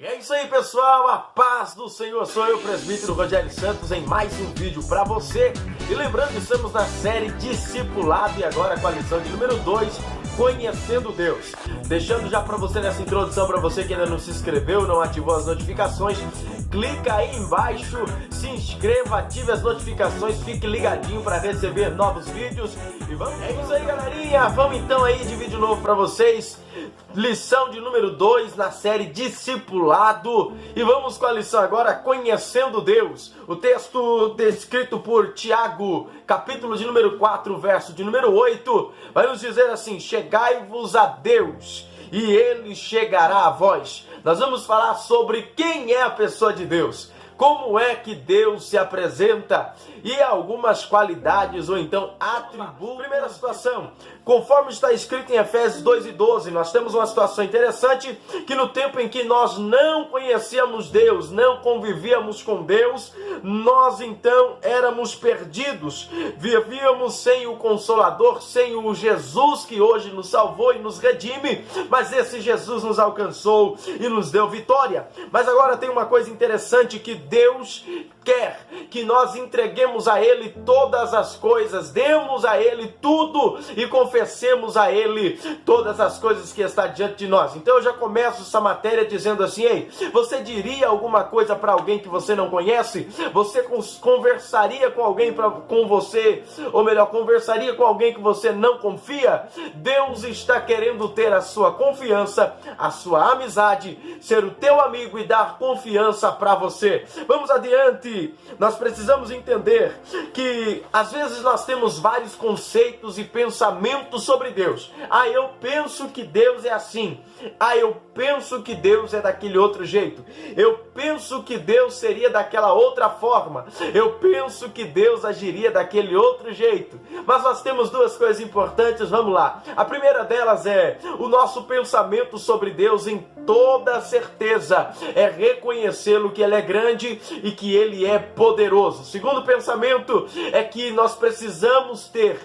E é isso aí, pessoal, a paz do Senhor, sou eu, presbítero Rogério Santos, em mais um vídeo para você. E lembrando que estamos na série Discipulado e agora com a lição de número 2, Conhecendo Deus. Deixando já para você nessa introdução, para você que ainda não se inscreveu, não ativou as notificações, clica aí embaixo, se inscreva, ative as notificações, fique ligadinho para receber novos vídeos. E vamos, é isso aí, galerinha, vamos então aí de vídeo novo para vocês. Lição de número 2 na série Discipulado. E vamos com a lição agora, Conhecendo Deus. O texto descrito por Tiago, capítulo de número 4, verso de número 8, vai nos dizer assim: chegai-vos a Deus, e Ele chegará a vós. Nós vamos falar sobre quem é a pessoa de Deus, como é que Deus se apresenta e algumas qualidades ou então atributos. Primeira situação, conforme está escrito em Efésios 2:12, nós temos uma situação interessante que no tempo em que nós não conhecíamos Deus, não convivíamos com Deus, nós então éramos perdidos, vivíamos sem o Consolador, sem o Jesus que hoje nos salvou e nos redime, mas esse Jesus nos alcançou e nos deu vitória. Mas agora tem uma coisa interessante, que Deus quer que nós entreguemos a Ele todas as coisas, demos a Ele tudo e confessemos a Ele todas as coisas que está diante de nós. Então eu já começo essa matéria dizendo assim: ei, você diria alguma coisa para alguém que você não conhece? Você conversaria com alguém com você, ou melhor, conversaria com alguém que você não confia? Deus está querendo ter a sua confiança, a sua amizade, ser o teu amigo e dar confiança para você. Vamos adiante. Nós precisamos entender que às vezes nós temos vários conceitos e pensamentos sobre Deus. Ah, eu penso que Deus é assim. Ah, eu penso que Deus é daquele outro jeito. Eu penso que Deus seria daquela outra forma. Eu penso que Deus agiria daquele outro jeito. Mas nós temos duas coisas importantes, vamos lá. A primeira delas é o nosso pensamento sobre Deus, em toda certeza, é reconhecê-lo que Ele é grande e que Ele é poderoso. O segundo pensamento é que nós precisamos ter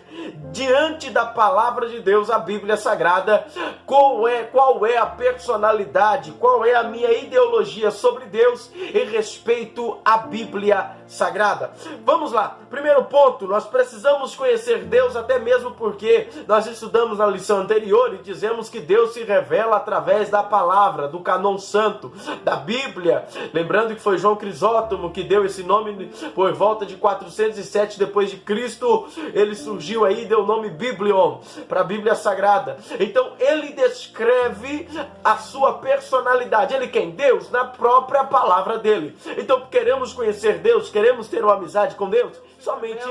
diante da palavra de Deus, a Bíblia Sagrada, qual é a personalidade, qual é a minha ideologia sobre Deus em respeito à Bíblia Sagrada. Vamos lá, primeiro ponto, nós precisamos conhecer Deus, até mesmo porque nós estudamos na lição anterior e dizemos que Deus se revela através da palavra, do cânon santo, da Bíblia. Lembrando que foi João Crisóstomo que deu esse nome por volta de 407 depois de Cristo. Ele surgiu aí e deu o nome Biblion para a Bíblia Sagrada. Então ele descreve a sua personalidade. Ele quem? Deus, na própria palavra dele. Então queremos conhecer Deus, queremos ter uma amizade com Deus, somente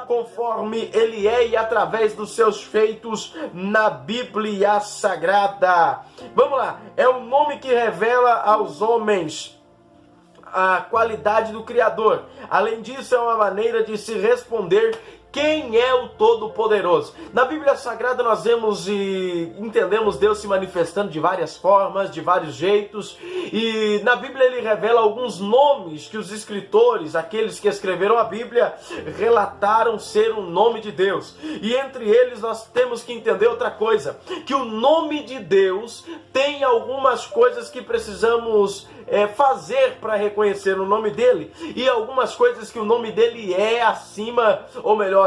conforme Ele é e através dos seus feitos na Bíblia Sagrada. Vamos lá, é um nome que revela aos homens a qualidade do Criador. Além disso, é uma maneira de se responder quem é o Todo-Poderoso. Na Bíblia Sagrada nós vemos e entendemos Deus se manifestando de várias formas, de vários jeitos. E na Bíblia Ele revela alguns nomes que os escritores, aqueles que escreveram a Bíblia, relataram ser o nome de Deus. E entre eles nós temos que entender outra coisa, que o nome de Deus tem algumas coisas que precisamos fazer para reconhecer o nome dele, e algumas coisas que o nome dele é acima, ou melhor,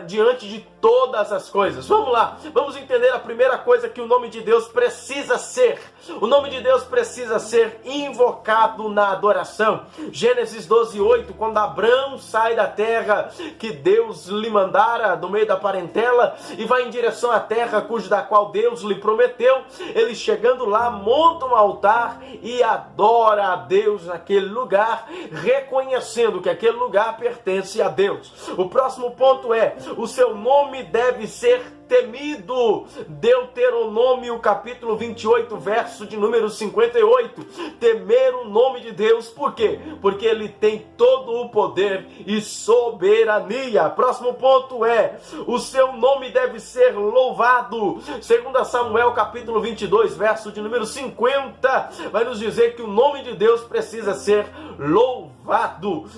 diante de todas as coisas. Vamos lá, vamos entender a primeira coisa que o nome de Deus precisa ser. O nome de Deus precisa ser invocado na adoração. Gênesis 12:8, quando Abrão sai da terra que Deus lhe mandara, do meio da parentela, e vai em direção à terra da qual Deus lhe prometeu, ele chegando lá, monta um altar e adora a Deus naquele lugar, reconhecendo que aquele lugar pertence a Deus. O próximo ponto é: o seu nome deve ser temido. Deuteronômio capítulo 28, verso de número 58. Temer o nome de Deus, por quê? Porque Ele tem todo o poder e soberania. Próximo ponto é: o seu nome deve ser louvado. 2 Samuel capítulo 22, verso de número 50, vai nos dizer que o nome de Deus precisa ser louvado.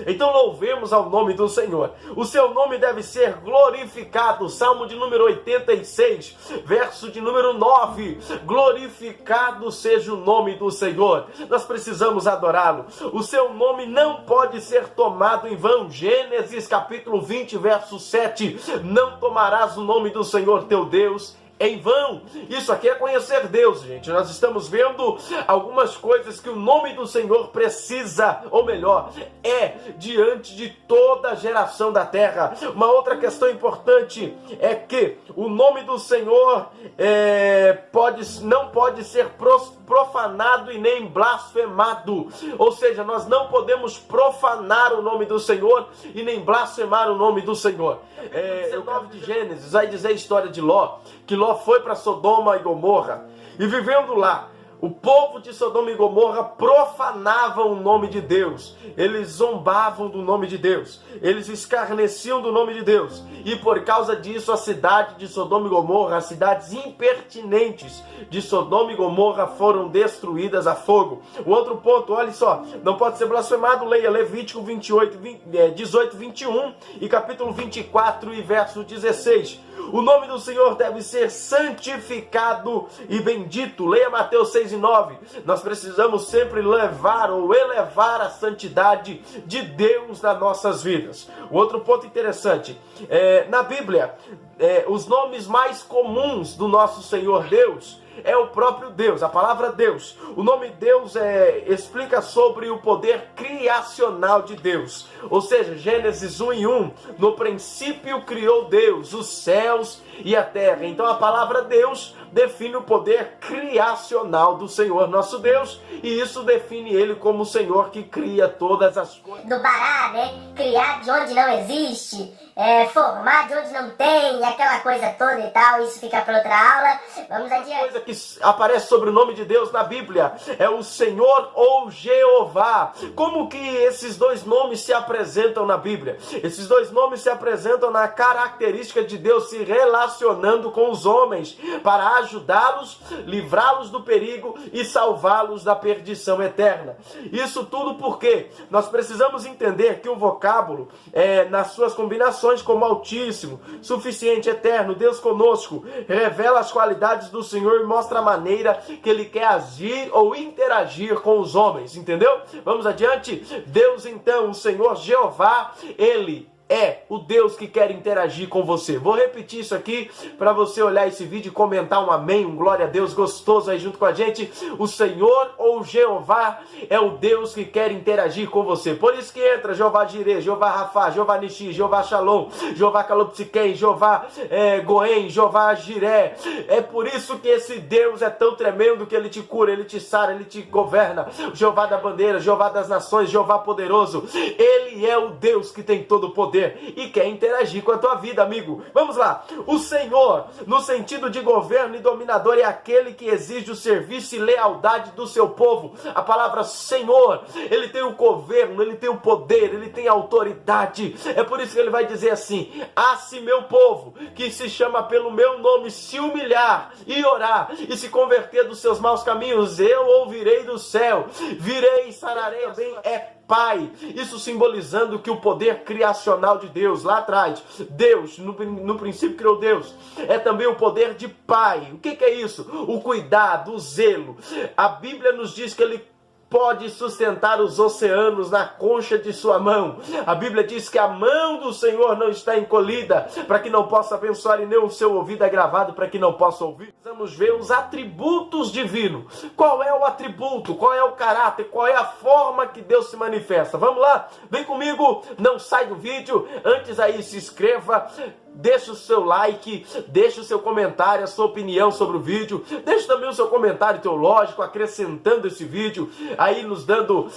Então louvemos ao nome do Senhor. O seu nome deve ser glorificado. Salmo de número 80, 86, verso de número 9. Glorificado seja o nome do Senhor. Nós precisamos adorá-lo. O seu nome não pode ser tomado em vão. Gênesis capítulo 20, verso 7. Não tomarás o nome do Senhor teu Deus em vão. Isso aqui é conhecer Deus, gente. Nós estamos vendo algumas coisas que o nome do Senhor precisa, ou melhor, é diante de toda a geração da terra. Uma outra questão importante é que o nome do Senhor não pode ser profanado e nem blasfemado. Ou seja, nós não podemos profanar o nome do Senhor e nem blasfemar o nome do Senhor. O 9 de Gênesis vai dizer a história de Ló, que Ló foi para Sodoma e Gomorra, e vivendo lá, o povo de Sodoma e Gomorra profanava o nome de Deus. Eles zombavam do nome de Deus. Eles escarneciam do nome de Deus. E por causa disso, a cidade de Sodoma e Gomorra, as cidades impertinentes de Sodoma e Gomorra foram destruídas a fogo. O outro ponto, olha só, não pode ser blasfemado, leia Levítico 18, 21 e capítulo 24 e verso 16. O nome do Senhor deve ser santificado e bendito. Leia Mateus 6 e 9. Nós precisamos sempre levar ou elevar a santidade de Deus nas nossas vidas. O outro ponto interessante, na Bíblia, os nomes mais comuns do nosso Senhor Deus é o próprio Deus, a palavra Deus. O nome Deus explica sobre o poder criacional de Deus. Ou seja, Gênesis 1 e 1, no princípio criou Deus os céus e a terra. Então a palavra Deus define o poder criacional do Senhor nosso Deus, e isso define ele como o Senhor que cria todas as coisas. Do Pará, né? Criar de onde não existe, formar de onde não tem, aquela coisa toda e tal, isso fica para outra aula. Vamos adiante. A coisa que aparece sobre o nome de Deus na Bíblia é o Senhor ou Jeová. Como que esses dois nomes se apresentam na Bíblia? Esses dois nomes se apresentam na característica de Deus se relacionando com os homens para ajudá-los, livrá-los do perigo e salvá-los da perdição eterna. Isso tudo porque nós precisamos entender que o vocábulo, nas suas combinações como Altíssimo, Suficiente, Eterno, Deus conosco, revela as qualidades do Senhor e mostra a maneira que Ele quer agir ou interagir com os homens, entendeu? Vamos adiante? Deus então, o Senhor Jeová, Ele é o Deus que quer interagir com você. Vou repetir isso aqui para você olhar esse vídeo e comentar um amém, um glória a Deus gostoso aí junto com a gente. O Senhor ou Jeová é o Deus que quer interagir com você. Por isso que entra Jeová Jireh, Jeová Rafá, Jeová Nishi, Jeová Shalom, Jeová Kalopsiken, Jeová Goen, Jeová Jireh. É por isso que esse Deus é tão tremendo que Ele te cura, Ele te sara, Ele te governa. Jeová da bandeira, Jeová das nações, Jeová poderoso. Ele é o Deus que tem todo o poder e quer interagir com a tua vida, amigo. Vamos lá. O Senhor, no sentido de governo e dominador, é aquele que exige o serviço e lealdade do seu povo. A palavra Senhor, Ele tem o governo, Ele tem o poder, Ele tem a autoridade. É por isso que Ele vai dizer assim: se meu povo, que se chama pelo meu nome, se humilhar e orar e se converter dos seus maus caminhos, eu ouvirei do céu, virei e sararei. Também Pai, isso simbolizando que o poder criacional de Deus, lá atrás, Deus, no princípio criou Deus, é também o poder de Pai. O que é isso? O cuidado, o zelo. A Bíblia nos diz que Ele pode sustentar os oceanos na concha de sua mão. A Bíblia diz que a mão do Senhor não está encolhida para que não possa abençoar, e nem o seu ouvido é gravado para que não possa ouvir. Vamos ver os atributos divinos. Qual é o atributo? Qual é o caráter? Qual é a forma que Deus se manifesta? Vamos lá? Vem comigo, não sai do vídeo. Antes aí, se inscreva, deixa o seu like, deixa o seu comentário, a sua opinião sobre o vídeo. Deixa também o seu comentário teológico, acrescentando esse vídeo, aí nos dando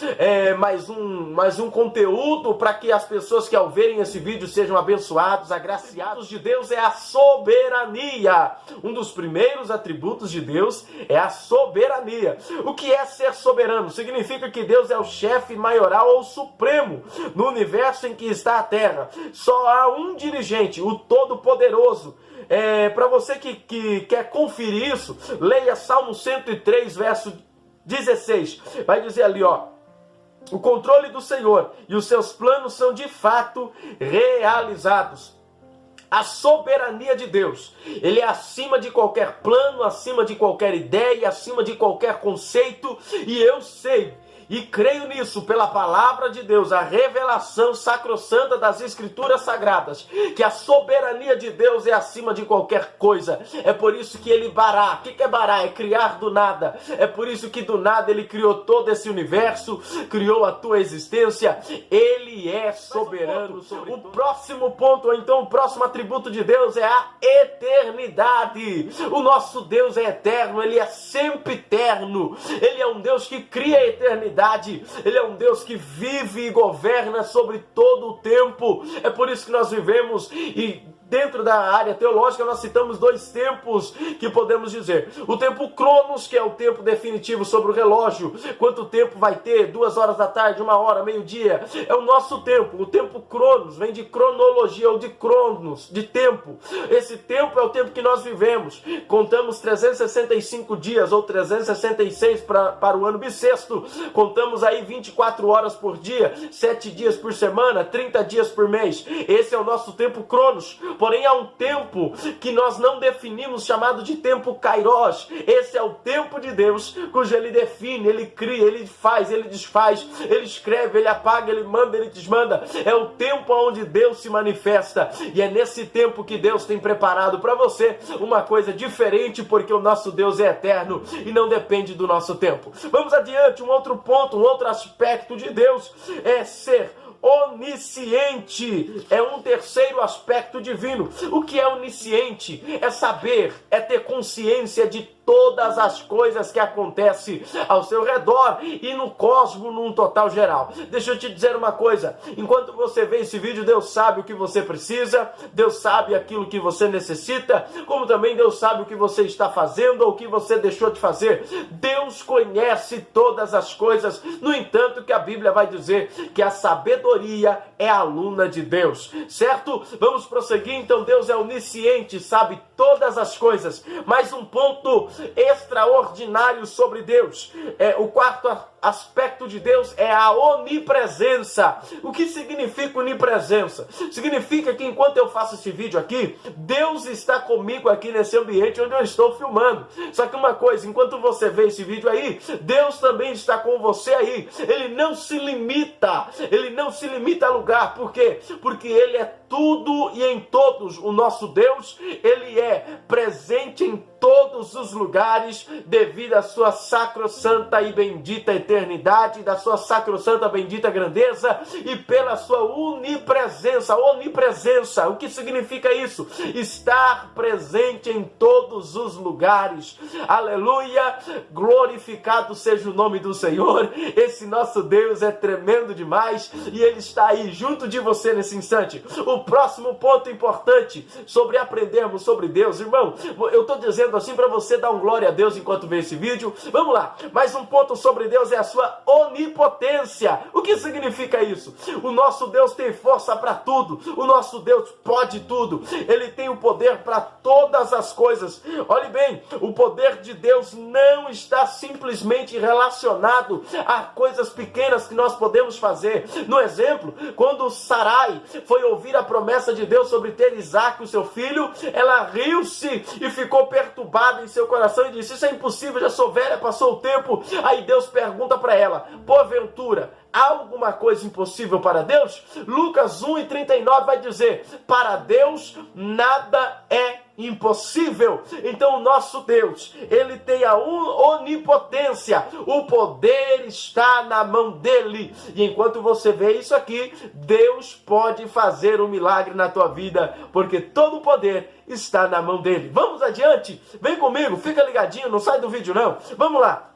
mais um conteúdo para que as pessoas que ao verem esse vídeo sejam abençoados, agraciados de Deus. É a soberania. Um dos primeiros atributos de Deus é a soberania. O que é ser soberano? Significa que Deus é o chefe maioral ou supremo no universo em que está a terra. Só há um dirigente, o Todo-Poderoso. Para você que quer conferir isso, leia Salmo 103, verso 16. Vai dizer ali, ó: o controle do Senhor e os seus planos são de fato realizados. a soberania de Deus. Ele é acima de qualquer plano, acima de qualquer ideia, acima de qualquer conceito. E eu sei e creio nisso pela palavra de Deus, a revelação sacrossanta das Escrituras Sagradas, que a soberania de Deus é acima de qualquer coisa. É por isso que ele bará. O que é bará? É criar do nada. É por isso que do nada ele criou todo esse universo, criou a tua existência. Ele é soberano sobre tudo. O próximo ponto, ou então o próximo atributo de Deus é a eternidade. O nosso Deus é eterno, ele é sempre eterno. Ele é um Deus que cria a eternidade. Ele é um Deus que vive e governa sobre todo o tempo. É por isso que nós vivemos e dentro da área teológica nós citamos dois tempos que podemos dizer. O tempo Cronos, que é o tempo definitivo sobre o relógio. Quanto tempo vai ter? 2 horas da tarde, 1 hora, meio-dia. É o nosso tempo. O tempo Cronos vem de cronologia ou de cronos, de tempo. Esse tempo é o tempo que nós vivemos. Contamos 365 dias ou 366 para o ano bissexto. Contamos aí 24 horas por dia, 7 dias por semana, 30 dias por mês. Esse é o nosso tempo Cronos. Porém, há um tempo que nós não definimos, chamado de tempo Kairos. Esse é o tempo de Deus, cujo ele define, ele cria, ele faz, ele desfaz, ele escreve, ele apaga, ele manda, ele desmanda. É o tempo onde Deus se manifesta. E é nesse tempo que Deus tem preparado para você uma coisa diferente, porque o nosso Deus é eterno e não depende do nosso tempo. Vamos adiante, um outro ponto, um outro aspecto de Deus é ser onisciente. É um terceiro aspecto divino. O que é onisciente? É saber, é ter consciência de todas as coisas que acontecem ao seu redor e no cosmos num total geral. Deixa eu te dizer uma coisa, enquanto você vê esse vídeo, Deus sabe o que você precisa, Deus sabe aquilo que você necessita, como também Deus sabe o que você está fazendo ou o que você deixou de fazer. Deus conhece todas as coisas. No entanto, que a Bíblia vai dizer que a sabedoria é aluna de Deus, certo? Vamos prosseguir, então. Deus é onisciente, sabe todas as coisas. Mais um ponto extraordinário sobre Deus. O quarto aspecto de Deus é a onipresença. O que significa onipresença? Significa que enquanto eu faço esse vídeo aqui, Deus está comigo aqui nesse ambiente onde eu estou filmando. Só que uma coisa, enquanto você vê esse vídeo aí, Deus também está com você aí. Ele não se limita a lugar. Por quê? Porque Ele é tudo e em todos. O nosso Deus, Ele é presente em todos os lugares, devido à sua sacrossanta e bendita eternidade, da sua sacrossanta bendita grandeza e pela sua onipresença. Onipresença, o que significa isso? Estar presente em todos os lugares. Aleluia, glorificado seja o nome do Senhor. Esse nosso Deus é tremendo demais e Ele está aí junto de você nesse instante. O próximo ponto importante sobre aprendermos sobre Deus, irmão, eu estou dizendo assim para você dar um glória a Deus enquanto vê esse vídeo. Vamos lá, mais um ponto sobre Deus é a sua onipotência. O que significa isso? O nosso Deus tem força para tudo, o nosso Deus pode tudo, Ele tem o poder para todas as coisas. Olhe bem, o poder de Deus não está simplesmente relacionado a coisas pequenas que nós podemos fazer. No exemplo, quando Sarai foi ouvir a promessa de Deus sobre ter Isaac, o seu filho, ela riu-se e ficou perturbada em seu coração e disse: isso é impossível, já sou velha, passou o tempo. Aí Deus pergunta para ela: porventura, há alguma coisa impossível para Deus? Lucas 1:39 vai dizer: para Deus nada é impossível. Então o nosso Deus, Ele tem a onipotência, o poder está na mão dEle, e enquanto você vê isso aqui, Deus pode fazer um milagre na tua vida, porque todo o poder está na mão dEle. Vamos adiante, vem comigo, fica ligadinho, não sai do vídeo não, vamos lá.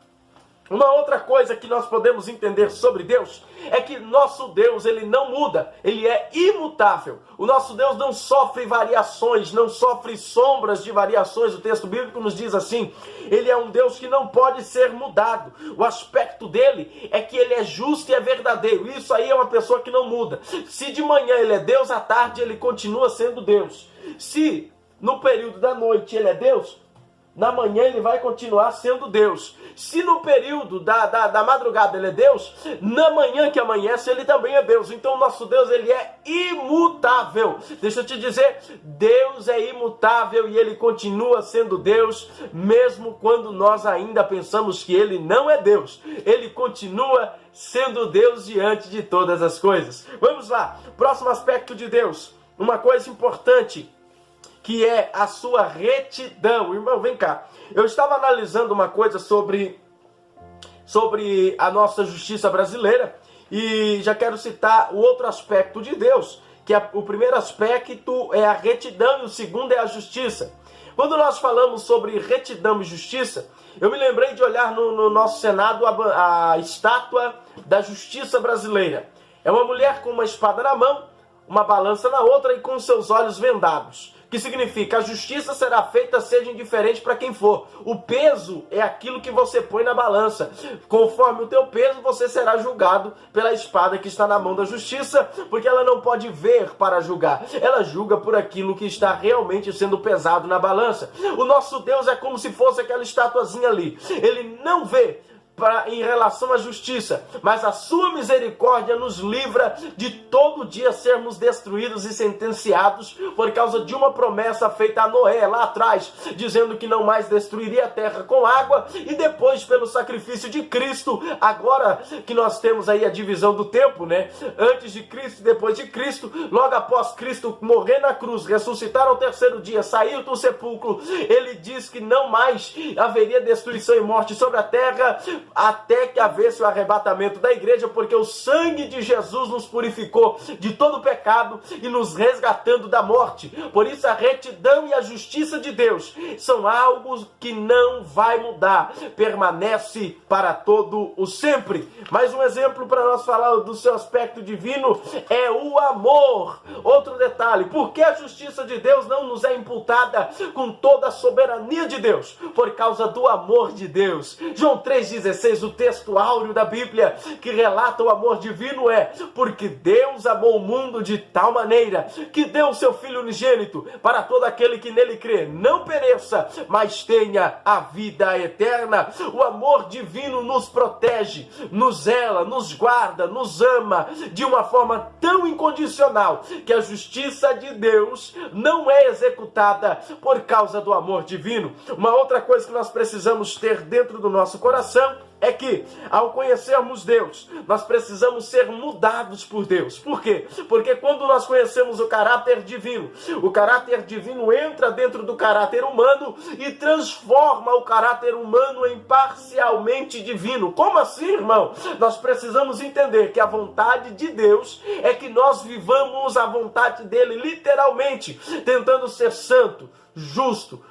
Uma outra coisa que nós podemos entender sobre Deus é que nosso Deus, Ele não muda, Ele é imutável. O nosso Deus não sofre variações, não sofre sombras de variações. O texto bíblico nos diz assim: Ele é um Deus que não pode ser mudado. O aspecto dele é que Ele é justo e é verdadeiro. Isso aí é uma pessoa que não muda. Se de manhã Ele é Deus, à tarde Ele continua sendo Deus. Se no período da noite Ele é Deus, na manhã ele vai continuar sendo Deus. Se no período da madrugada ele é Deus, na manhã que amanhece ele também é Deus. Então o nosso Deus, ele é imutável. Deixa eu te dizer, Deus é imutável e ele continua sendo Deus, mesmo quando nós ainda pensamos que ele não é Deus. Ele continua sendo Deus diante de todas as coisas. Vamos lá, próximo aspecto de Deus. Uma coisa importante, que é a sua retidão. Irmão, vem cá. Eu estava analisando uma coisa sobre a nossa justiça brasileira e já quero citar o outro aspecto de Deus, que o primeiro aspecto é a retidão e o segundo é a justiça. Quando nós falamos sobre retidão e justiça, eu me lembrei de olhar no nosso Senado a estátua da justiça brasileira. É uma mulher com uma espada na mão, uma balança na outra e com seus olhos vendados. Que significa, a justiça será feita seja indiferente para quem for. O peso é aquilo que você põe na balança. Conforme o teu peso, você será julgado pela espada que está na mão da justiça, porque ela não pode ver para julgar. Ela julga por aquilo que está realmente sendo pesado na balança. O nosso Deus é como se fosse aquela estatuazinha ali. Ele não vê em relação à justiça, mas a sua misericórdia nos livra de todo dia sermos destruídos e sentenciados por causa de uma promessa feita a Noé lá atrás, dizendo que não mais destruiria a terra com água, e depois pelo sacrifício de Cristo, agora que nós temos aí a divisão do tempo, né? Antes de Cristo e depois de Cristo, logo após Cristo morrer na cruz, ressuscitar ao terceiro dia, sair do sepulcro, ele diz que não mais haveria destruição e morte sobre a terra, até que houvesse o arrebatamento da igreja, porque o sangue de Jesus nos purificou de todo pecado e nos resgatando da morte. Por isso a retidão e a justiça de Deus são algo que não vai mudar, permanece para todo o sempre. Mais um exemplo para nós falar do seu aspecto divino é o amor. Outro detalhe, por que a justiça de Deus não nos é imputada com toda a soberania de Deus? Por causa do amor de Deus. João 3,16, o texto áureo da Bíblia que relata o amor divino é: porque Deus amou o mundo de tal maneira que deu o seu Filho unigênito para todo aquele que nele crê, não pereça, mas tenha a vida eterna. O amor divino nos protege, nos zela, nos guarda, nos ama de uma forma tão incondicional que a justiça de Deus não é executada por causa do amor divino. Uma outra coisa que nós precisamos ter dentro do nosso coração é que, ao conhecermos Deus, nós precisamos ser mudados por Deus. Por quê? Porque quando nós conhecemos o caráter divino entra dentro do caráter humano e transforma o caráter humano em parcialmente divino. Como assim, irmão? Nós precisamos entender que a vontade de Deus é que nós vivamos a vontade dele literalmente, tentando ser santo, justo,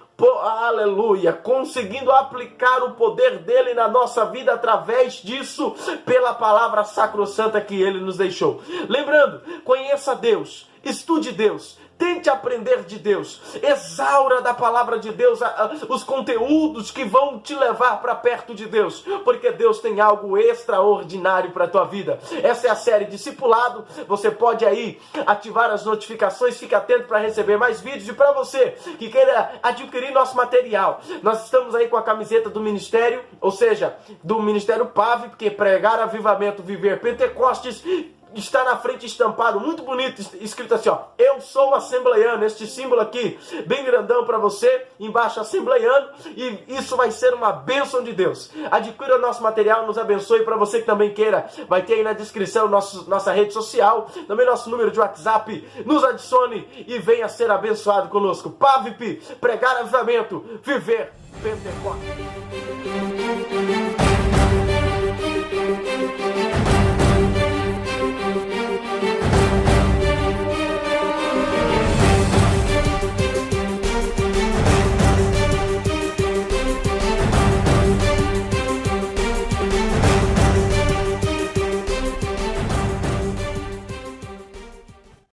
aleluia, conseguindo aplicar o poder dele na nossa vida através disso, pela palavra sacrossanta que ele nos deixou. Lembrando, conheça Deus, estude Deus, tente aprender de Deus, exaura da palavra de Deus os conteúdos que vão te levar para perto de Deus, porque Deus tem algo extraordinário para a tua vida. Essa é a série Discipulado. Você pode aí ativar as notificações, fique atento para receber mais vídeos. E para você que queira adquirir nosso material, nós estamos aí com a camiseta do ministério, ou seja, do Ministério PAV, porque pregar avivamento, viver Pentecostes. Está na frente estampado, muito bonito, escrito assim, ó: eu sou assembleiano. Este símbolo aqui, bem grandão para você, embaixo assembleiano, e isso vai ser uma bênção de Deus. Adquira o nosso material, nos abençoe. Para você que também queira, vai ter aí na descrição nossa rede social, também nosso número de WhatsApp, nos adicione e venha ser abençoado conosco. PAVP, pregar avivamento, viver Pentecostes.